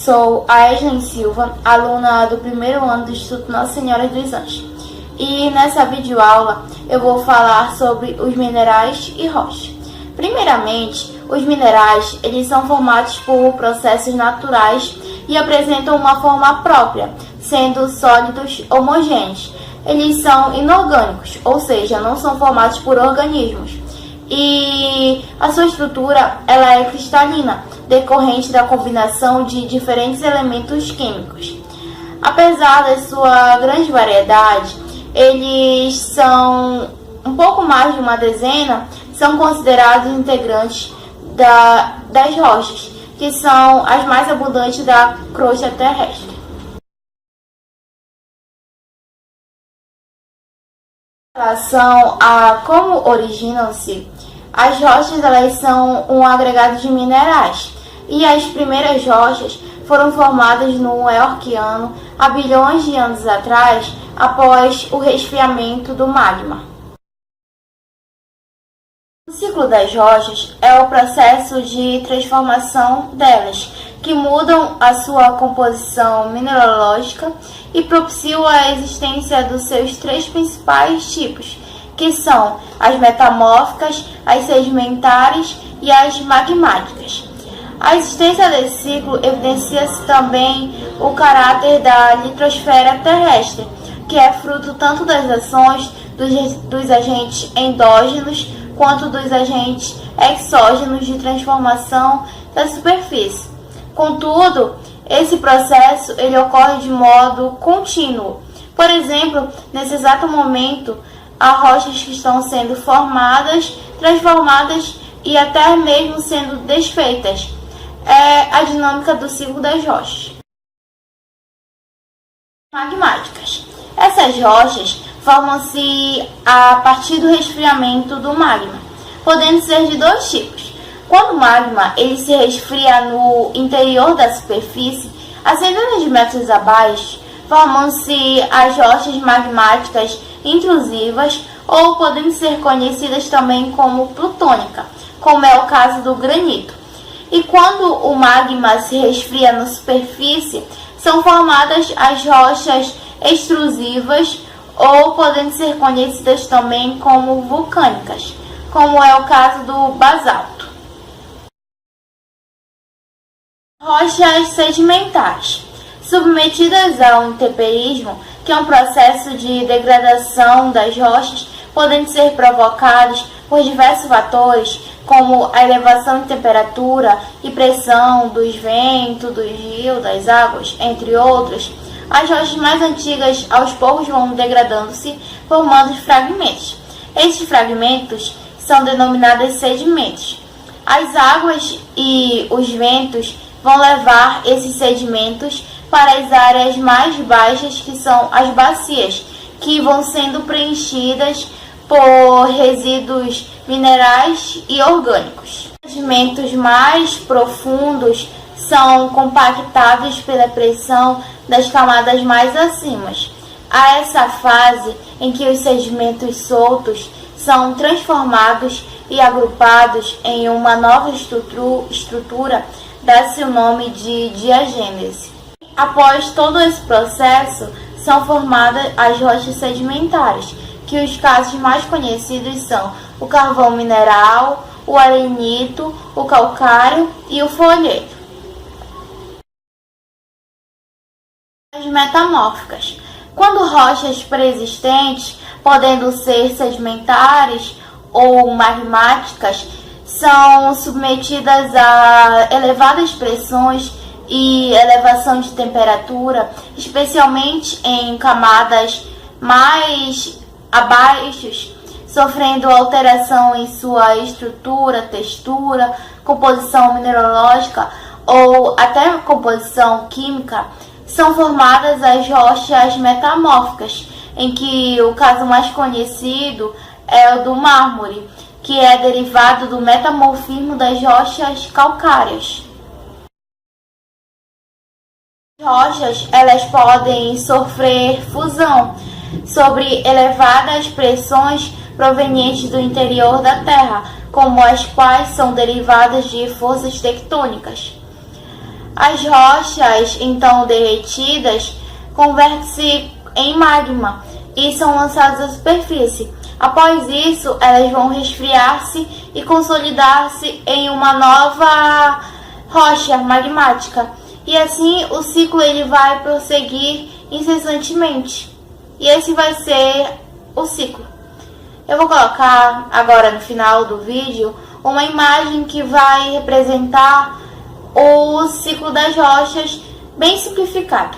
Sou a Eslen Silva, aluna do primeiro ano do Instituto Nossa Senhora dos Anjos. E nessa videoaula eu vou falar sobre os minerais e rochas. Primeiramente, os minerais eles são formados por processos naturais e apresentam uma forma própria, sendo sólidos homogêneos. Eles são inorgânicos, ou seja, não são formados por organismos. E a sua estrutura ela é cristalina, decorrente da combinação de diferentes elementos químicos. Apesar da sua grande variedade, eles são um pouco mais de uma dezena, são considerados integrantes das rochas, que são as mais abundantes da crosta terrestre. Em relação a como originam-se, as rochas elas são um agregado de minerais, e as primeiras rochas foram formadas no Eorquiano há bilhões de anos atrás, após o resfriamento do magma. O ciclo das rochas é o processo de transformação delas, que mudam a sua composição mineralógica e propiciam a existência dos seus três principais tipos, que são as metamórficas, as sedimentares e as magmáticas. A existência desse ciclo evidencia-se também o caráter da litrosfera terrestre, que é fruto tanto das ações dos agentes endógenos quanto dos agentes exógenos de transformação da superfície. Contudo, esse processo ele ocorre de modo contínuo. Por exemplo, nesse exato momento, há rochas que estão sendo formadas, transformadas e até mesmo sendo desfeitas. É a dinâmica do ciclo das rochas. Magmáticas. Essas rochas formam-se a partir do resfriamento do magma, podendo ser de dois tipos. Quando o magma ele se resfria no interior da superfície, a centenas de metros abaixo, formam-se as rochas magmáticas intrusivas, ou podem ser conhecidas também como plutônica, como é o caso do granito. E quando o magma se resfria na superfície, são formadas as rochas extrusivas, ou podem ser conhecidas também como vulcânicas, como é o caso do basalto. Rochas sedimentares. Submetidas ao intemperismo, que é um processo de degradação das rochas, podem ser provocados por diversos fatores, como a elevação de temperatura e pressão dos ventos, dos rios, das águas, entre outros. As rochas mais antigas aos poucos vão degradando-se, formando fragmentos. Esses fragmentos são denominados sedimentos. As águas e os ventos vão levar esses sedimentos para as áreas mais baixas, que são as bacias, que vão sendo preenchidas por resíduos minerais e orgânicos. Os sedimentos mais profundos são compactados pela pressão das camadas mais acima. Há essa fase em que os sedimentos soltos são transformados e agrupados em uma nova estrutura, dá-se o nome de diagênese. Após todo esse processo, são formadas as rochas sedimentares, que os casos mais conhecidos são o carvão mineral, o arenito, o calcário e o folheto. As metamórficas. Quando rochas pré-existentes, podendo ser sedimentares ou magmáticas, são submetidas a elevadas pressões e elevação de temperatura, especialmente em camadas mais abaixo, sofrendo alteração em sua estrutura, textura, composição mineralógica ou até composição química, são formadas as rochas metamórficas, em que o caso mais conhecido é o do mármore, que é derivado do metamorfismo das rochas calcárias. As rochas elas podem sofrer fusão sobre elevadas pressões provenientes do interior da Terra, como as quais são derivadas de forças tectônicas. As rochas, então derretidas, convertem-se em magma e são lançadas à superfície. Após isso, elas vão resfriar-se e consolidar-se em uma nova rocha magmática. E assim o ciclo ele vai prosseguir incessantemente. E esse vai ser o ciclo. Eu vou colocar agora no final do vídeo uma imagem que vai representar o ciclo das rochas bem simplificado.